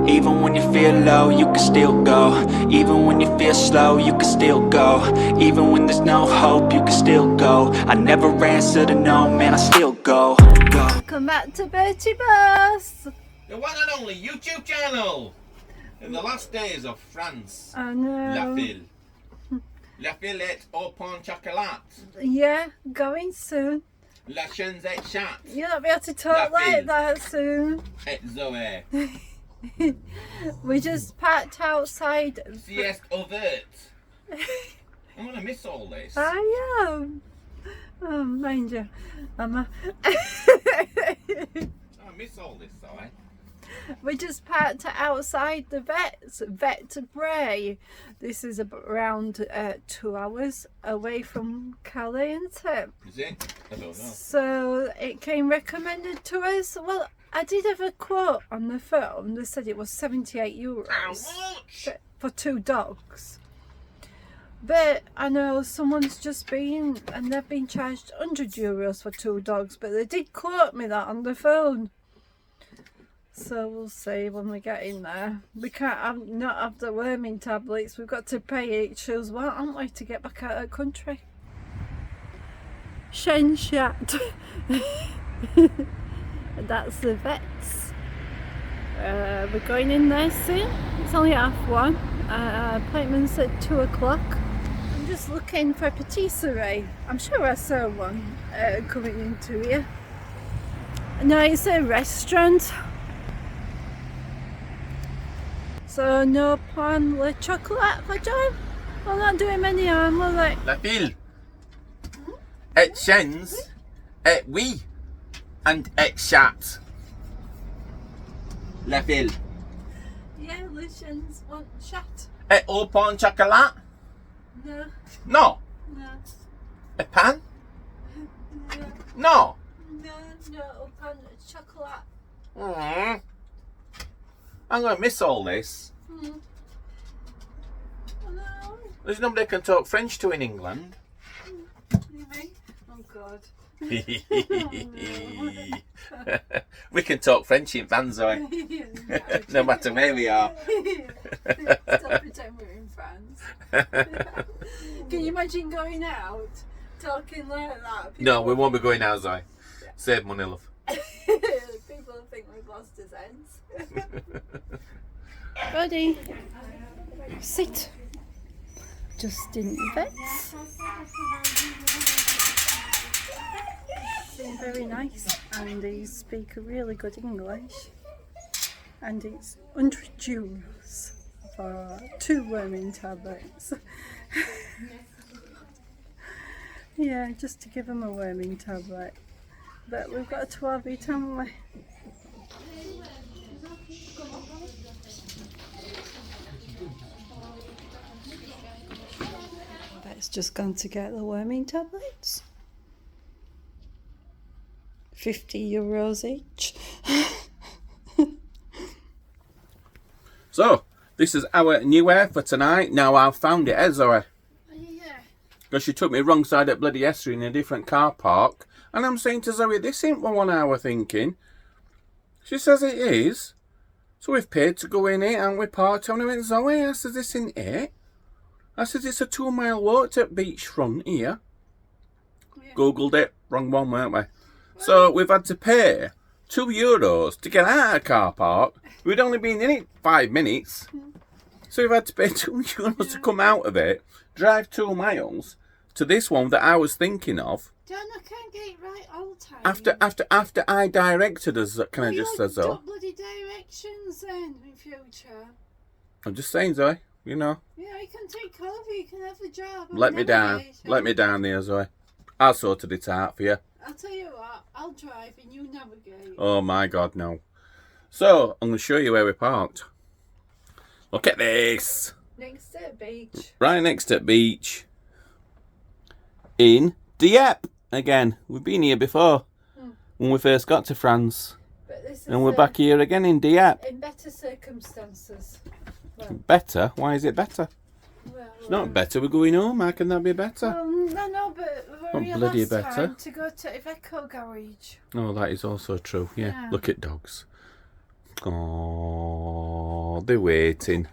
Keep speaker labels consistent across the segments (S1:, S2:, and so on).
S1: Even when you feel low, you can still go. Even when you feel slow, you can still go. Even when there's no hope, you can still go. I never answer to no, man, I still go.
S2: Welcome back to Bertie Bus.
S3: The one and only YouTube channel. In the last days of France.
S2: I know.
S3: La ville. La Villette au pain chocolat.
S2: Yeah, going soon.
S3: La chaîne et chat.
S2: You'll not be able to talk
S3: La
S2: like
S3: fille.
S2: that soon.
S3: Et Zoé.
S2: We just parked outside.
S3: Sieste ouverte. I'm going to miss all this.
S2: I am. Oh, mind you.
S3: I miss all this, Zoé.
S2: We just parked outside the Vet Bray. This is around 2 hours away from Calais, isn't it?
S3: Is it? I don't know.
S2: So it came recommended to us. Well, I did have a quote on the phone. They said it was €78
S3: How much?
S2: for 2 dogs. But I know someone's just been, and they've been charged €100 for 2 dogs. But they did quote me that on the phone. So we'll see when we get in there. We can't not have the worming tablets. We've got to pay each as well, haven't we, to get back out of the country. Shenshot. That's the vets. We're going in there soon. It's only 1:30. Appointment's at 2 o'clock. I'm just looking for a patisserie. I'm sure I saw one coming into here. No, it's a restaurant. So no pain le chocolat for John? I'm not doing many harm, will I?
S3: La ville. Et chaînes. Et oui. And et chat. La ville.
S2: Yeah, Lucians want chat.
S3: Et au pain chocolat.
S2: No,
S3: No.
S2: no,
S3: Et pan.
S2: no,
S3: No.
S2: no pain chocolat.
S3: Mm. I'm going to miss all this.
S2: Oh no.
S3: There's nobody can talk French to in England.
S2: You mean? Oh God.
S3: We can talk French in Vanzoy, no matter where we are.
S2: Stop pretending we're in France. Can you imagine going out talking like that?
S3: No, we won't be going out, Zoe. Save money, love.
S2: People think we've lost his ends. Buddy, sit. Just in vets. They're very nice, and they speak really good English. And it's €100 for 2 worming tablets. Yeah, just to give them a worming tablet. But we've got to have it, haven't we? That's just gone to get the worming tablets. €50 each.
S3: So, this is our new air for tonight. Now I've found it, Zoe.
S2: Yeah.
S3: Because she took me wrong side at bloody Esther in a different car park. And I'm saying to Zoe, this ain't what 1 hour thinking. She says it is. So we've paid to go in it and we parked and I went, Zoe, I said, this ain't it. I said, it's a 2-mile walk to beachfront here. Yeah. Googled it. Wrong one, weren't we? Well, so we've had to pay €2 to get out of the car park. We'd only been in it 5 minutes. So we've had to pay €2 to come out of it, drive 2 miles to this one that I was thinking of.
S2: John, I can't get it right all the time.
S3: After I directed us, can I just say so?
S2: Bloody directions then in future.
S3: I'm just saying, Zoe, you know.
S2: Yeah, you can take over, you can have the job.
S3: Let me down. Let me down there, Zoe. I'll sort it out for you.
S2: I'll tell you what, I'll drive and you navigate.
S3: Oh my God, no. So, I'm going to show you where we parked. Look at this.
S2: Next to the beach.
S3: Right next to the beach. In Dieppe. Again, we've been here before. When we first got to France.
S2: But this is
S3: and we're back here again in Dieppe.
S2: In better circumstances. Well,
S3: better? Why is it better?
S2: Well,
S3: it's not better, we're going home. How can that be better?
S2: No, but we're here
S3: bloody
S2: last
S3: better.
S2: time to go to Iveco garage.
S3: Oh, that is also true. Yeah. Look at dogs. Oh. they're waiting.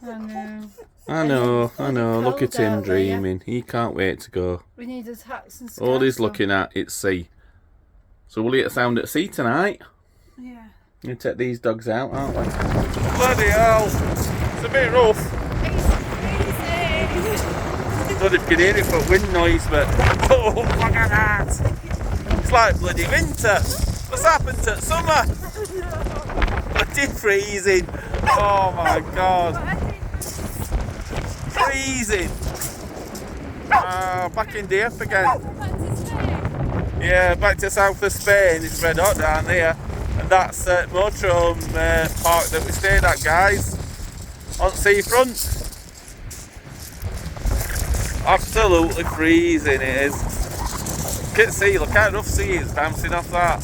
S2: I know.
S3: I know. Look at him
S2: Cold out there.
S3: dreaming. He can't wait to go.
S2: We need his hats and scarves.
S3: All he's looking at, it's sea. So we'll eat a sound at sea tonight.
S2: Yeah.
S3: We'll take these dogs out, aren't we? Bloody hell! It's a bit rough.
S2: It's freezing.
S3: I don't know if you can hear it for wind noise, but oh, look at that! It's like bloody winter. What's happened to summer? Bloody freezing. Oh my god. Freezing. Back in Dieppe again. Yeah, back to south of Spain. It's red hot down here. And that's Motorhome park that we stayed at, guys. On seafront. Absolutely freezing it is. You can see, look how enough sea is bouncing off that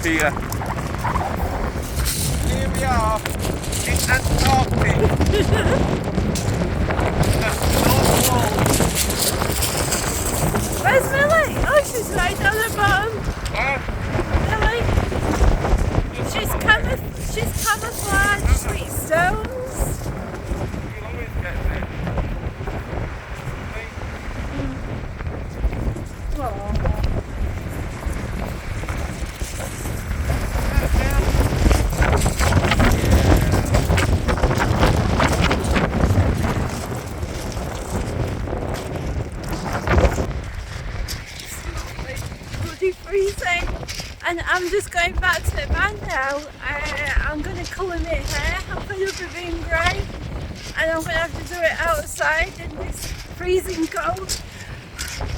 S3: pier. Here we are in Antarctic.
S2: Where's Millie? Oh, she's right down the bottom. Millie. She's camouflaged sweet stones. Freezing, and I'm just going back to the van now. I'm going to colour my hair. I'm fed up with being grey, and I'm going to have to do it outside in this freezing cold.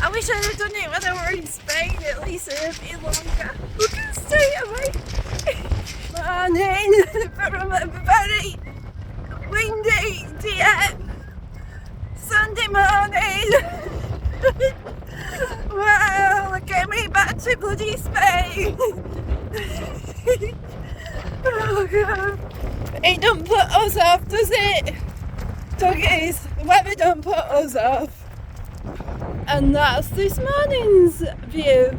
S2: I wish I'd have done it when I were in Spain, at least a bit longer. Look at the state of me. Morning from a very windy Dieppe Sunday morning. Wow, get me back to bloody Spain. Oh god. It don't put us off, does it? Doggies, the weather don't put us off. And that's this morning's view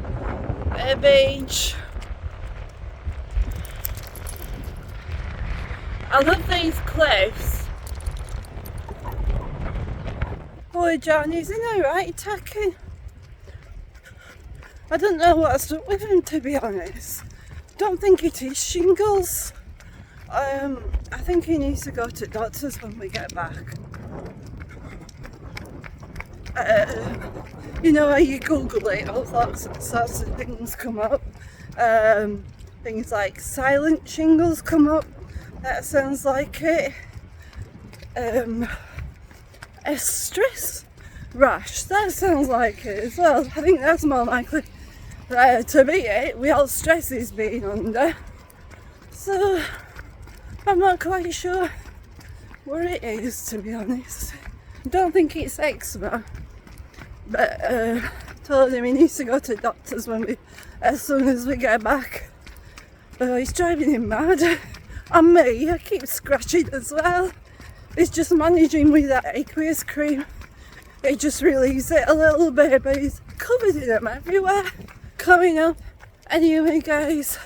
S2: at the beach. I love these cliffs. Boy, Johnny's in a right tacking. I don't know what's up with him, to be honest. Don't think it is shingles. I think he needs to go to doctors when we get back. You know how you Google it, all sorts of things come up. Things like silent shingles come up. That sounds like it. Stress rash, that sounds like it as well. I think that's more likely to be it. We all stress is being under, so I'm not quite sure what it is, to be honest. Don't think it's eczema, but told him he needs to go to doctors as soon as we get back. It's driving him mad. And me, I keep scratching as well. It's just managing with that aqueous cream. It just relieves it a little bit, but he's covered in them everywhere. Coming up, anyway guys,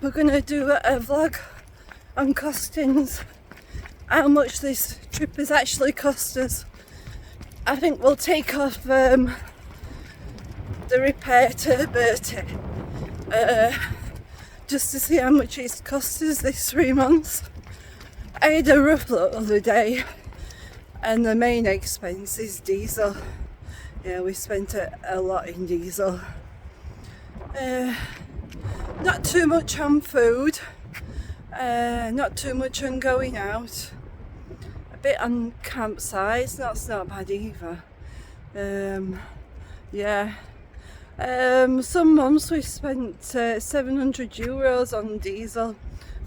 S2: we're gonna do a vlog on costings, how much this trip has actually cost us. I think we'll take off the repair to Bertie, just to see how much it's cost us this 3 months. I had a rough look the other day, and the main expense is diesel. Yeah, we spent a lot in diesel. Not too much on food, not too much on going out, a bit on campsites, that's not bad either. Yeah, some months we spent €700 on diesel,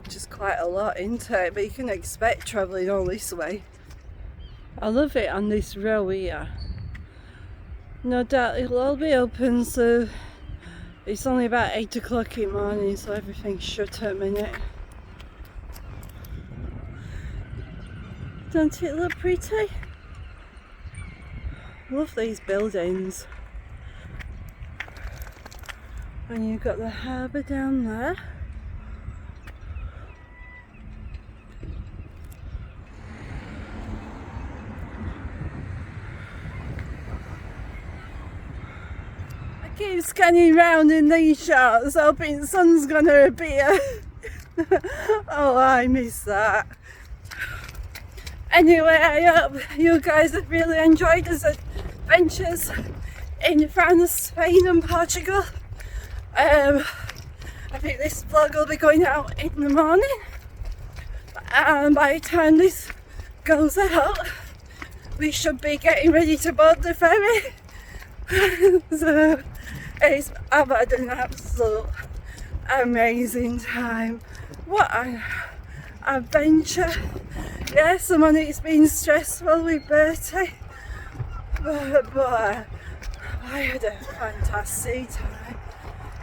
S2: which is quite a lot, isn't it? But you can expect travelling all this way. I love it on this row here. No doubt it'll all be open, so it's only about 8 o'clock in the morning, so everything's shut at a minute. Don't it look pretty? Love these buildings. And you've got the harbour down there. keep scanning round in these shots, hoping the sun's gonna appear. Oh, I miss that. Anyway, I hope you guys have really enjoyed us adventures in France, Spain and Portugal. I think this vlog will be going out in the morning, and by the time this goes out we should be getting ready to board the ferry. So I've had an absolute amazing time. What an adventure. Yeah, some of it's been stressful with Bertie, but I had a fantastic time.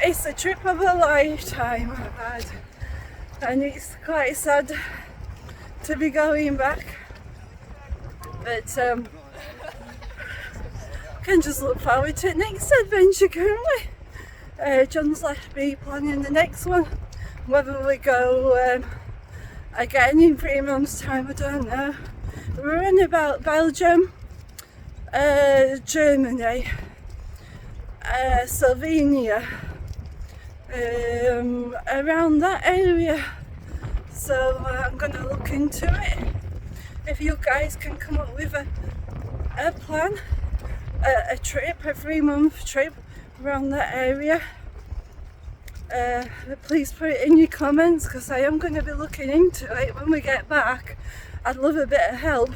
S2: It's a trip of a lifetime I've had, and it's quite sad to be going back, but can just look forward to the next adventure, can't we? John's left me planning the next one. Whether we go again in 3 months' time, I don't know. We're in about Belgium, Germany, Slovenia, around that area. So I'm going to look into it. If you guys can come up with a plan, a trip, a 3-month trip around that area, please put it in your comments, because I am going to be looking into it when we get back. I'd love a bit of help.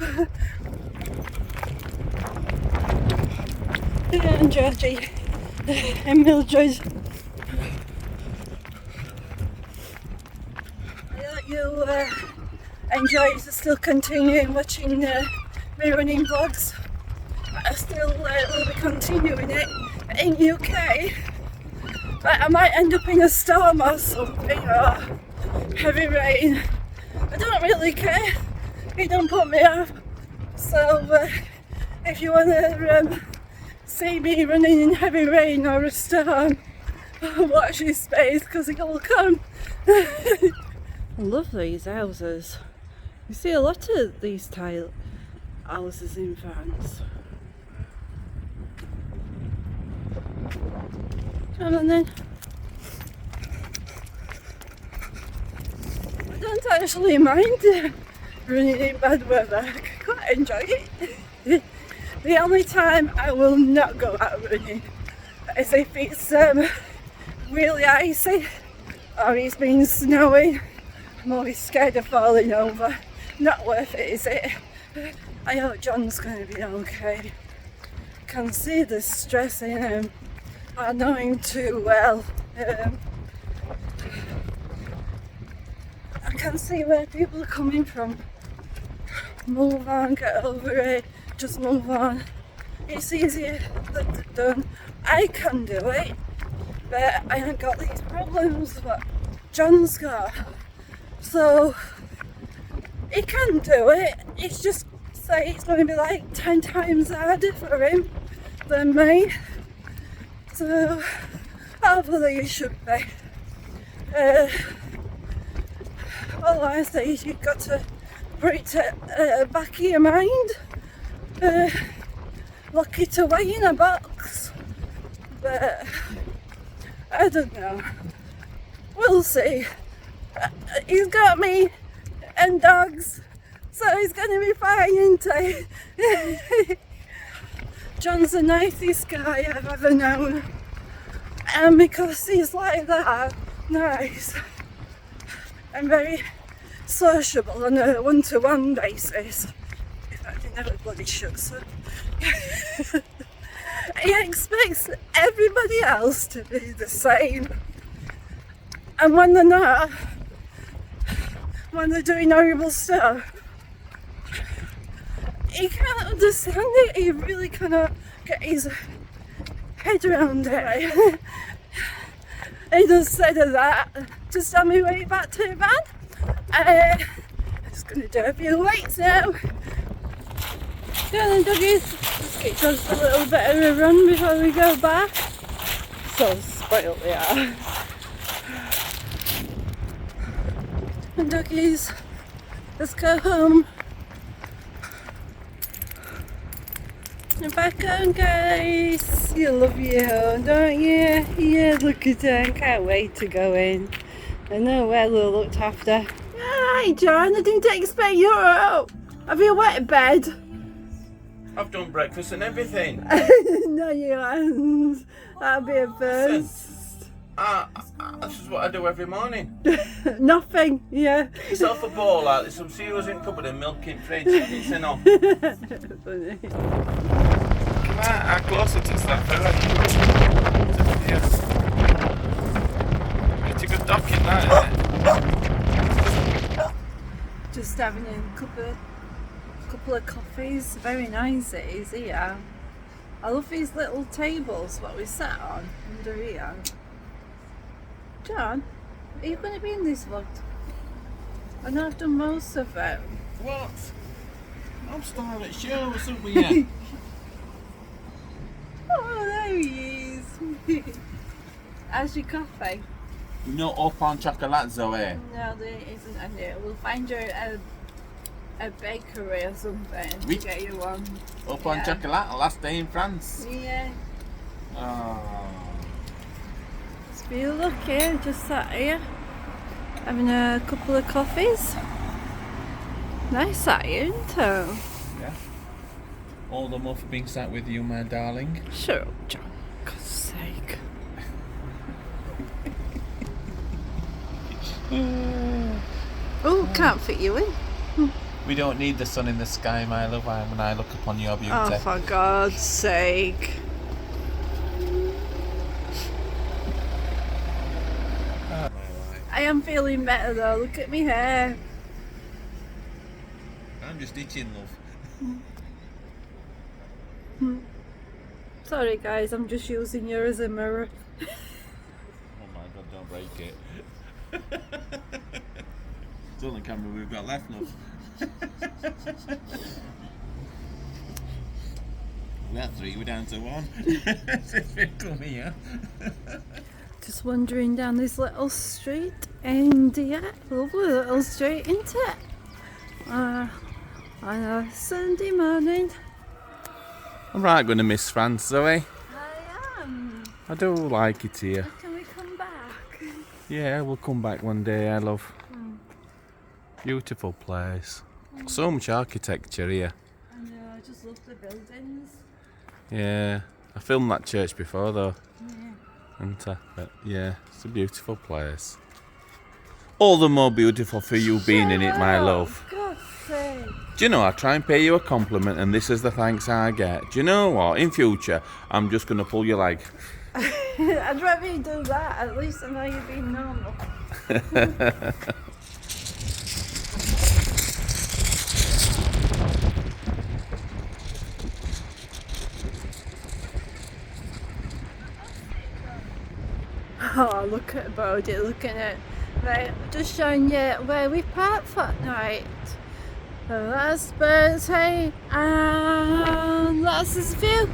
S2: And Georgie and Mildred, I hope you enjoy still continuing watching me running vlogs. I still will be continuing it in UK, but I might end up in a storm or something, or heavy rain. I don't really care, it don't put me off. So if you want to see me running in heavy rain or a storm, watch your space, because it will come. I love these houses. You see a lot of these tile houses in France. Come on then. I don't actually mind running in bad weather. I quite enjoy it. The only time I will not go out running is if it's really icy or it's been snowing. I'm always scared of falling over. Not worth it, is it? I hope John's going to be okay. I can see the stress in him. I know him too well. I can see where people are coming from. Move on, get over it, just move on. It's easier than done. I can do it, but I haven't got these problems that John's got. So he can do it. It's just say it's going to be like 10 times harder for him than me. So hopefully it should be. All I say is you've got to put it to back of your mind. Lock it away in a box. But I don't know. We'll see. He's got me and dogs, so he's going to be fine, isn't he? John's the nicest guy I've ever known, and because he's like that, nice and very sociable on a one-to-one basis. In fact, he never bloody shuts up. He expects everybody else to be the same, and when they're not, when they're doing horrible stuff, he can't understand it. He really cannot get his head around it. He just said that just on my way back to the van. I'm just going to do a few weights now. Go on then, doggies. Let's get just a little bit of a run before we go back. So spoiled they are. And doggies, let's go home. You're back on, guys. You love your home, don't you? Yeah, look at her. Can't wait to go in. I know well looked after. Hi, John. I didn't expect you up. Have you wet bed?
S3: I've done breakfast and everything.
S2: No, you haven't. That'll be a first.
S3: This is what I do every morning.
S2: Nothing, yeah.
S3: Get yourself a bowl out, there's some cereals in the cupboard and milk in the fridge. It's enough.
S2: Funny.
S3: Come on, I'm closer to stuff. It's a good docket, that, isn't it?
S2: Just having a couple of coffees. Very nice it is here. I love these little tables what we sat on under here. John, are you going to be in this vlog? I know I've done most of it.
S3: What? I'm starting at shows, aren't we yet?
S2: Oh, there he is. How's your coffee?
S3: No up on chocolate, Zoe.
S2: No, there isn't any. We'll find you a bakery or something
S3: Oui.
S2: to get you one.
S3: Up on chocolate, last day in France.
S2: Yeah.
S3: Oh.
S2: Just feel lucky, just sat here having a couple of coffees. Nice that, isn't it?
S3: Yeah. All the more for being sat with you, my darling.
S2: Shut up, John. For God's sake. Oh, can't fit you in.
S3: We don't need the sun in the sky, my love, when I look upon your beauty.
S2: Oh, for God's sake. I am feeling better though, look at me hair.
S3: I'm just itching, love.
S2: Sorry guys, I'm just using you as a mirror.
S3: Oh my God, don't break it. It's the only camera we've got left, love. We had 3, we're down to 1. Come here.
S2: Just wandering down this little street, and yeah, lovely little street, isn't it? On a Sunday morning.
S3: I'm right going to miss France, Zoe.
S2: I am.
S3: I do like it here.
S2: Can we come back?
S3: Yeah, we'll come back one day, I love. Beautiful place. So much architecture here.
S2: I know, I just love the buildings.
S3: Yeah, I filmed that church before though.
S2: Yeah.
S3: But yeah, it's a beautiful place. All the more beautiful for you being in it, my love.
S2: For God's sake.
S3: Do you know, I try and pay you a compliment and this is the thanks I get. Do you know what? In future, I'm just going to pull your leg.
S2: I'd rather you do that, at least I know you're being normal. Oh, look at Bodie, looking at. Right, just showing you where we parked for night. So that's Bertie, and that's his view.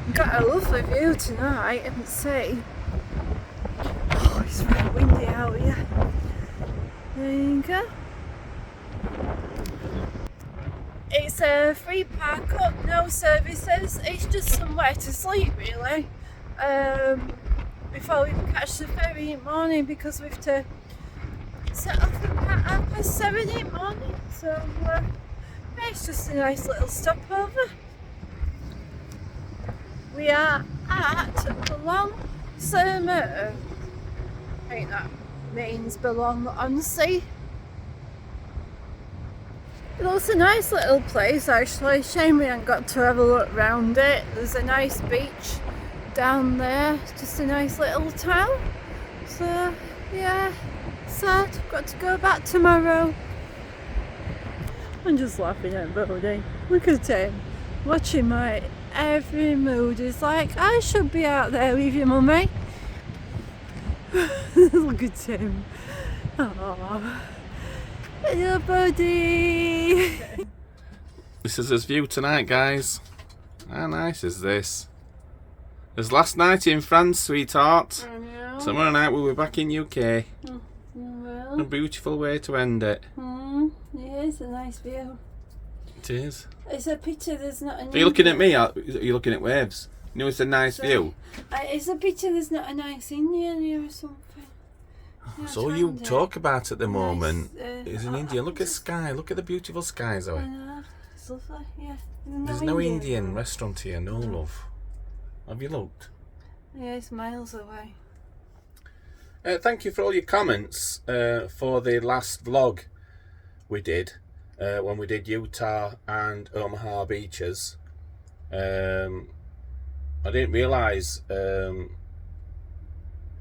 S2: We've got a lovely view tonight, I can see. Oh, it's very windy out here. There you go. It's a free park up, no services. It's just somewhere to sleep, really. Before we catch the ferry in the morning, because we have to set off at 7:30 in the morning. So it's just a nice little stopover. We are at Belong-sur-Mer. I think that means belong on sea. It looks a nice little place actually. Shame we haven't got to have a look around it. There's a nice beach down there, just a nice little town. So yeah, sad, got to go back tomorrow. I'm just laughing at Bodie. Look at him, watching my every mood. He's like, I should be out there with your mummy. Look at him. Aww. Hello, Bodie.
S3: This is his view tonight, guys. How nice is this? As last night in France, sweetheart.
S2: I know.
S3: Tomorrow night we'll be back in UK.
S2: Well.
S3: A beautiful way to end it.
S2: Yeah, it's a nice view.
S3: It is.
S2: It's a pity there's not an
S3: Are you looking at me? Are you looking at waves? You know, it's a nice view.
S2: It's a pity there's not a nice Indian here or something.
S3: That's all you talk about at the moment
S2: nice,
S3: is an Indian. Look at sky. Look at the beautiful sky, Zoe.
S2: I know. It's lovely, yeah.
S3: There's no Indian restaurant here, no love. Have you looked?
S2: Yeah, it's miles away.
S3: Thank you for all your comments for the last vlog we did when we did Utah and Omaha beaches. I didn't realise the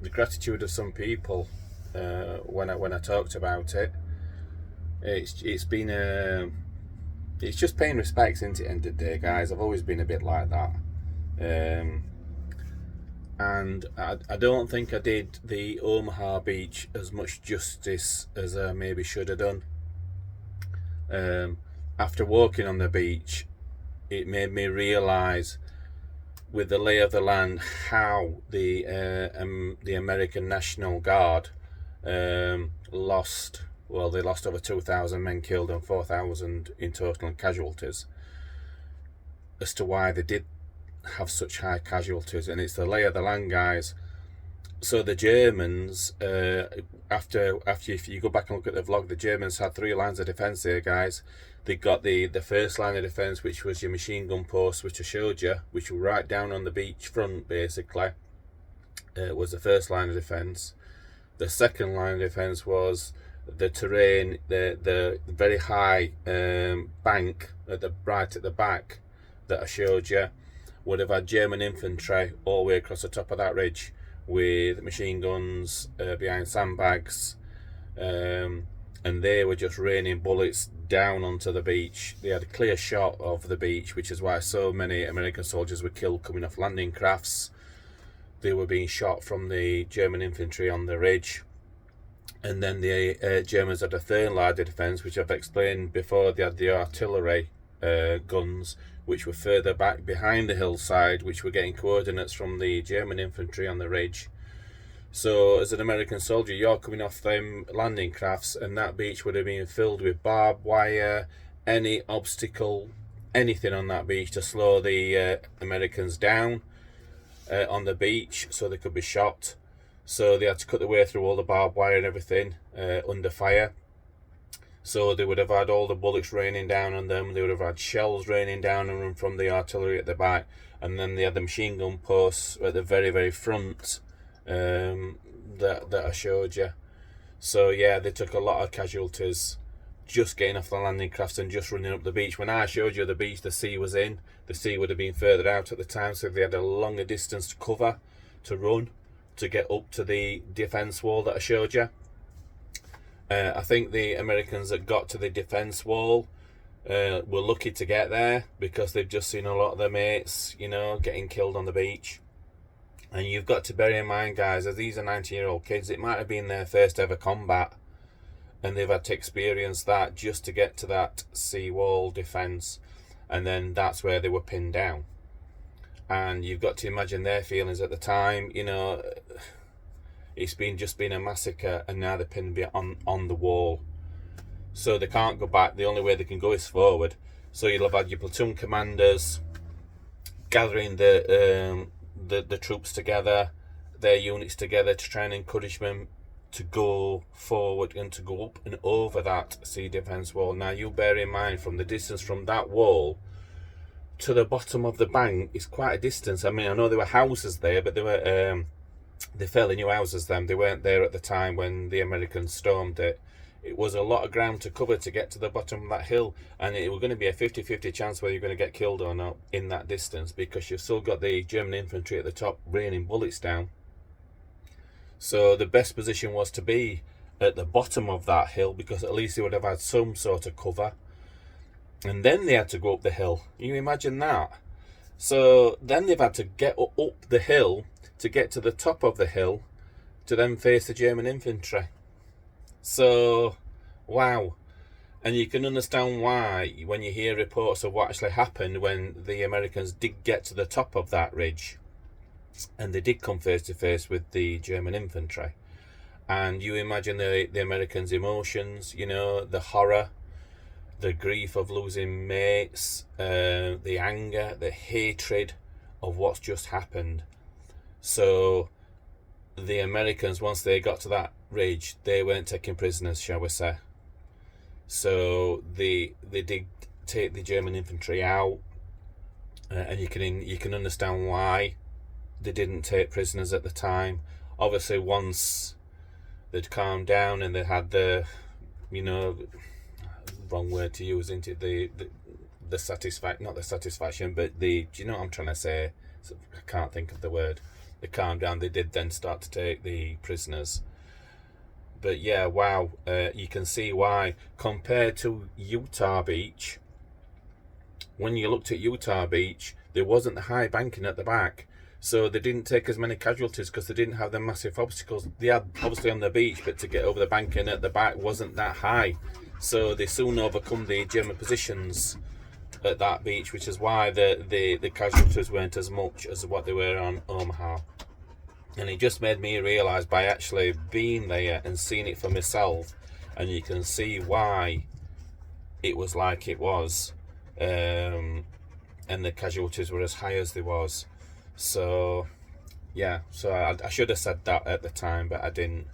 S3: gratitude of some people when I talked about it. It's been it's just paying respects, isn't it? End of the day, guys. I've always been a bit like that. And I don't think I did the Omaha beach as much justice as I maybe should have done. After walking on the beach, it made me realise, with the lay of the land, how the American National Guard lost. Well, they lost over 2,000 men killed and 4,000 in total casualties. As to why they did have such high casualties, and it's the lay of the land, guys. So the Germans, after if you go back and look at the vlog, the Germans had 3 lines of defence here, guys. They got the first line of defence, which was your machine gun post, which I showed you, which were right down on the beach front, basically. Was the first line of defence. The second line of defence was the terrain, the very high bank right at the back that I showed you. Would have had German infantry all the way across the top of that ridge with machine guns behind sandbags, and they were just raining bullets down onto the beach. They had a clear shot of the beach, which is why so many American soldiers were killed coming off landing crafts. They were being shot from the German infantry on the ridge. And then the Germans had a third line of defence, which I've explained before. They had the artillery guns, which were further back behind the hillside, which were getting coordinates from the German infantry on the ridge. So as an American soldier, you're coming off them landing crafts, and that beach would have been filled with barbed wire, any obstacle, anything on that beach to slow the Americans down on the beach so they could be shot. So they had to cut their way through all the barbed wire and everything under fire. So they would have had all the bullets raining down on them. They would have had shells raining down on them from the artillery at the back. And then they had the machine gun posts at the very, very front that I showed you. So yeah, they took a lot of casualties just getting off the landing crafts and just running up the beach. When I showed you the beach, the sea was in. The sea would have been further out at the time, so they had a longer distance to cover, to run, to get up to the defence wall that I showed you. I think the Americans that got to the defence wall were lucky to get there, because they've just seen a lot of their mates, you know, getting killed on the beach. And you've got to bear in mind, guys, as these are 19-year-old kids, it might have been their first ever combat, and they've had to experience that just to get to that seawall defence, and then that's where they were pinned down. And you've got to imagine their feelings at the time. You know, it's just been a massacre, and now they're pinned on the wall, so they can't go back. The only way they can go is forward. So you'll have had your platoon commanders gathering the troops together, their units together, to try and encourage them to go forward and to go up and over that sea defence wall. Now you bear in mind, from the distance from that wall to the bottom of the bank is quite a distance. I mean, I know there were houses there, but they were they're fairly new houses then. They weren't there at the time when the Americans stormed it. It was a lot of ground to cover to get to the bottom of that hill, and it was going to be a 50-50 chance whether you're going to get killed or not in that distance, because you've still got the German infantry at the top raining bullets down. So the best position was to be at the bottom of that hill, because at least they would have had some sort of cover. And then they had to go up the hill. You imagine that? So then they've had to get up the hill to get to the top of the hill to then face the German infantry. So, wow. And you can understand why when you hear reports of what actually happened when the Americans did get to the top of that ridge, and they did come face to face with the German infantry. And you imagine the Americans' emotions, you know, the horror, the grief of losing mates, the anger, the hatred of what's just happened. So the Americans, once they got to that ridge, they weren't taking prisoners, shall we say. So they did take the German infantry out, and you can understand why they didn't take prisoners at the time. Obviously, once they'd calmed down and they had the, wrong word to use, isn't it? The satisfaction, not the satisfaction, but do you know what I'm trying to say? I can't think of the word. They calmed down. They did then start to take the prisoners. But yeah, wow, you can see why. Compared to Utah Beach, when you looked at Utah Beach, there wasn't the high banking at the back. So they didn't take as many casualties because they didn't have the massive obstacles they had obviously on the beach, but to get over the banking at the back wasn't that high. So they soon overcome the German positions at that beach, which is why the casualties weren't as much as what they were on Omaha. And it just made me realise by actually being there and seeing it for myself, and you can see why it was like it was, and the casualties were as high as they was. So yeah, so I should have said that at the time, but I didn't.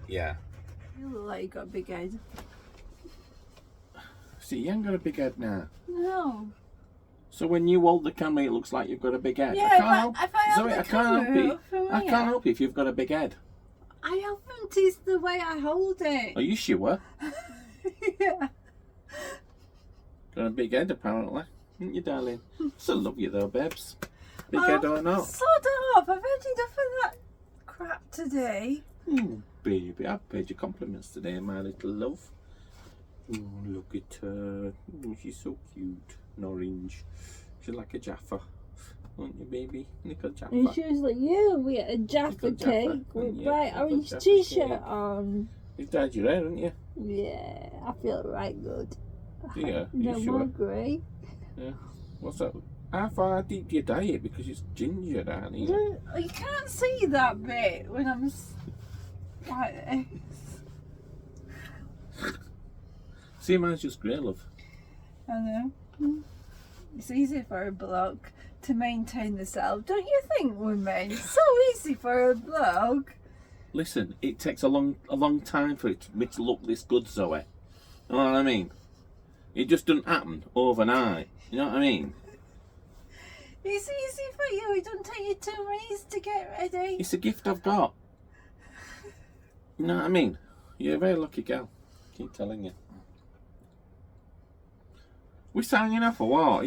S3: Yeah.
S2: You look like you got a big head.
S3: See, you ain't got a big head now.
S2: No.
S3: So when you hold the camera, it looks like you've got a big head.
S2: Yeah,
S3: I can't help,
S2: if I hold
S3: Zoe,
S2: the
S3: I can't help
S2: camera
S3: it.
S2: up from
S3: I
S2: here.
S3: can't help it if you've got a big head.
S2: I haven't. It's the way I hold it.
S3: Are you sure?
S2: Yeah.
S3: Got a big head, apparently. Ain't you, darling? Still love you, though, babes. Big head or not.
S2: Sod off. I've had enough of that crap today.
S3: Oh, baby, I've paid you compliments today, my little love. Oh, look at her. Oh, she's so cute. An orange. She's like a Jaffa. Aren't you, baby? Little Jaffa.
S2: And she was like, you with a Jaffa
S3: Little Jaffa,
S2: cake with
S3: yeah,
S2: bright
S3: little
S2: orange
S3: Jaffa
S2: t-shirt
S3: cake.
S2: on.
S3: You've dyed your hair, haven't you?
S2: Yeah, I feel right good.
S3: Yeah,
S2: No
S3: you
S2: more
S3: sure?
S2: grey.
S3: Yeah. What's that? How far deep do you dye it? Because it's ginger, aren't you?
S2: You can't see that bit when I'm like this.
S3: See, mine's just grey, love.
S2: I know. It's easy for a bloke to maintain the self. Don't you think, women? It's so easy for a bloke.
S3: Listen, it takes a long time for me to look this good, Zoe. You know what I mean? It just doesn't happen overnight. You know what I mean?
S2: It's easy for you. It doesn't take you 2 minutes to get ready.
S3: It's a gift I've got. You know what I mean? You're a very lucky girl. Keep telling you. We're signing off or what?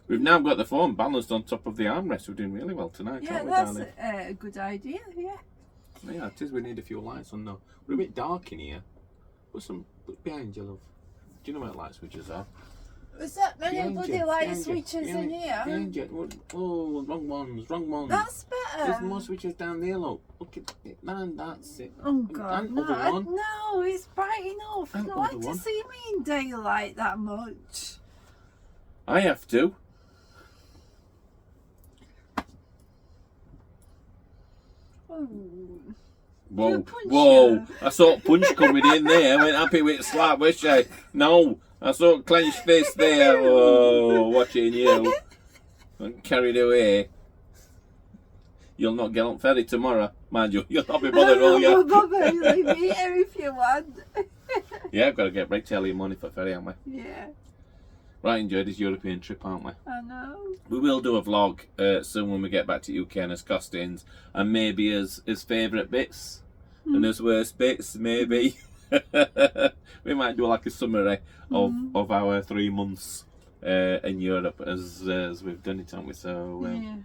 S3: We've now got the phone balanced on top of the armrest. We're doing really well tonight,
S2: Yeah,
S3: aren't we,
S2: that's
S3: darling?
S2: a good idea, yeah.
S3: Yeah, it is. We need a few lights on now. We're a bit dark in here. Put behind you, love. Do you know where light switches are?
S2: Was that many
S3: Behind
S2: bloody
S3: you,
S2: light
S3: behind you,
S2: switches in here?
S3: Behind you. Oh, wrong ones.
S2: That's
S3: There's
S2: better.
S3: more switches down there, look. Look at it. Man, that's it.
S2: Oh God,
S3: And
S2: no,
S3: other one.
S2: no, it's bright enough. I
S3: And
S2: don't like
S3: other
S2: to
S3: one.
S2: see me in daylight that much.
S3: I have to.
S2: Oh.
S3: Whoa,
S2: punch
S3: whoa.
S2: you.
S3: I saw punch coming in there. I went happy with a slap, wish I? No. I saw clenched fist there. Whoa, watching you. I'm carried away. You'll not get on ferry tomorrow, mind you. You'll not be bothered, will you?
S2: Bobby, leave me here if you want.
S3: Yeah, I've got to get bright early morning for ferry, haven't we?
S2: Yeah,
S3: Right, enjoy this European trip, aren't we?
S2: I know.
S3: We will do a vlog soon when we get back to UK and as costings, and maybe as favourite bits and as worst bits, maybe. We might do like a summary of our 3 months in Europe as we've done it, haven't we? So
S2: Yeah.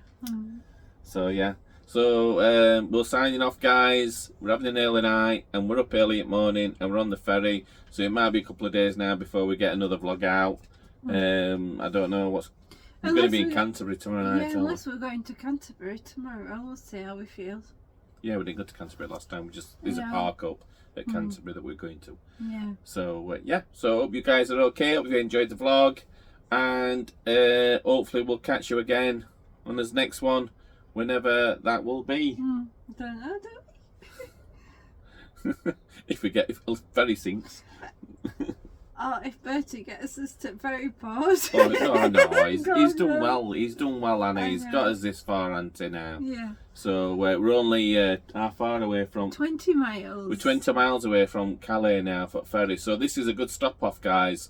S3: so yeah. So we're signing off, guys. We're having an early night and we're up early at morning and we're on the ferry, so it might be a couple of days now before we get another vlog out. I don't know what's we're going to be in Canterbury tomorrow night.
S2: Yeah,
S3: aren't we?
S2: unless we're going to Canterbury tomorrow, we'll see how we feel.
S3: Yeah, we didn't go to Canterbury last time. There's
S2: Yeah.
S3: a park up at Canterbury that we're going to.
S2: Yeah.
S3: So yeah, so hope you guys are okay. Hope you enjoyed the vlog, and hopefully we'll catch you again on this next one, whenever that will be.
S2: Don't know, do we?
S3: if ferry sinks.
S2: Oh, if Bertie gets us to ferry port.
S3: Oh no, he's
S2: God,
S3: done
S2: no.
S3: well. He's done well, Anna.
S2: I
S3: He's
S2: know.
S3: got us this far, Auntie, now.
S2: Yeah.
S3: So we're only how far away from?
S2: 20 miles.
S3: We're 20 miles away from Calais now for ferry. So this is a good stop off, guys.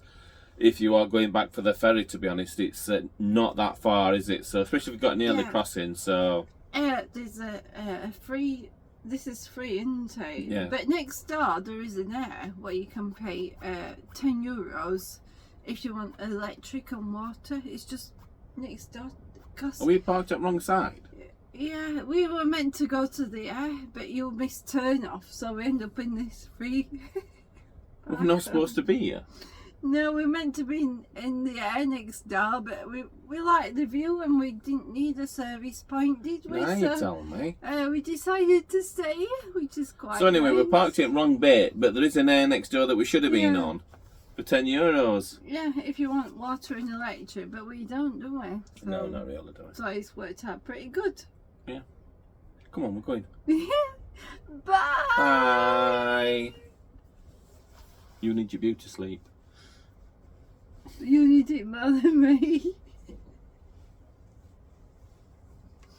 S3: If you are going back for the ferry, to be honest, it's not that far, is it? So especially if you've got nearly crossing. So
S2: there's a free. This is free, isn't it?
S3: Yeah.
S2: But next door there is an air where you can pay €10 if you want electric and water. It's just next door. Cause
S3: are we parked up wrong side?
S2: yeah, we were meant to go to the air, but you missed turn off, so we end up in this free.
S3: We're not supposed to be here.
S2: No, we're meant to be in the air next door, but we liked the view and we didn't need a service point, did we?
S3: Now you tell me.
S2: We decided to stay here, which is quite
S3: So anyway,
S2: nice.
S3: we parked it wrong bit, but there is an air next door that we should have been
S2: Yeah.
S3: on for €10.
S2: Yeah, if you want water and electric, but we don't, do we? So,
S3: No, not really, do
S2: So it's worked out pretty good.
S3: Yeah. Come on, we're going.
S2: Bye!
S3: Bye. You need your beauty sleep.
S2: You need it more than me.